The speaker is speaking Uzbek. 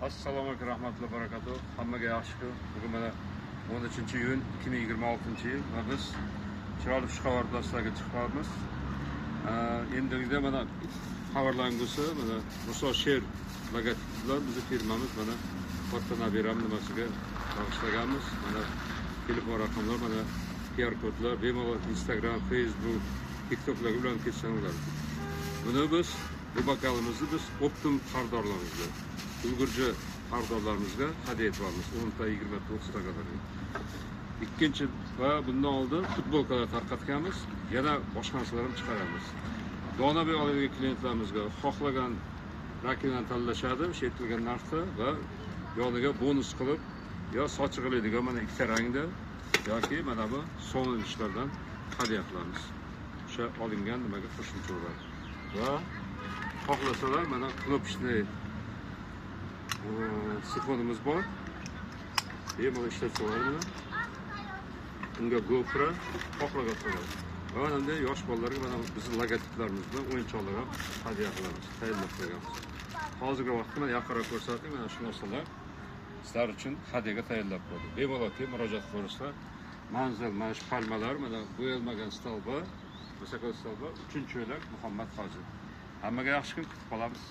Assalomu alaykum, rahmatullohi barakatuh. Hammaga yaxshi kun. Bugun mana 13-iyun 2026-yil va biz chiroyli xushxabar dastaga chiqamiz. Endilikda mana xabarlangusi mana Muso Sher logotip bilan bizning firmamiz mana katta nabiram nimasiga bag'ishlaganmiz. Mana telefon raqamlar, mana QR kodlar, bemalol Instagram, Facebook, TikToklar bilan ketsanglar. Buni biz bu bakalimizni biz optim xaridorlarimizga, ulgurji xaridorlarimizga hadya etamiz. 10 ta, 20 ta, 30 ta kadar. Ikkinchi va bundan oldin futbolkalar tarqatganmiz, yana boshqa narsalar ham chiqaramiz. Donabek oladigan klientlarimizga xohlagan raklani tanlashadi, o'sha aytilgan narxda va yoniga bonus qilib yo sochiq oladigan mana ikkita rangda yoki mana bu so'nilishlardan hadya qilamiz. O'sha olingan nimaga qo'shimcha bo'ladi. Va xohlasalar mana knopочный sifonimiz bor. Bemalol ishlatsa bo'ladi. Unga GoPro xohlagan bo'ladi. Va hamda yosh bolalarga mana bizning logotiplarimiz bilan o'yinchoqlar ham hadya qilamiz, tayyorlab qo'yganmiz. Hozirgi vaqtda yaxshiroq ko'rsating, mana shu narsalar sizlar uchun hadyaga tayyorlab qo'ydik. Bemalol murojaat qilsanglar, manzil mana shu palmalar, mana bo'yalmagan stolba, masakot stolba, 3-yo'lak Muhammad Hoji. Hammaga yaxshi kun, kutib qolamiz.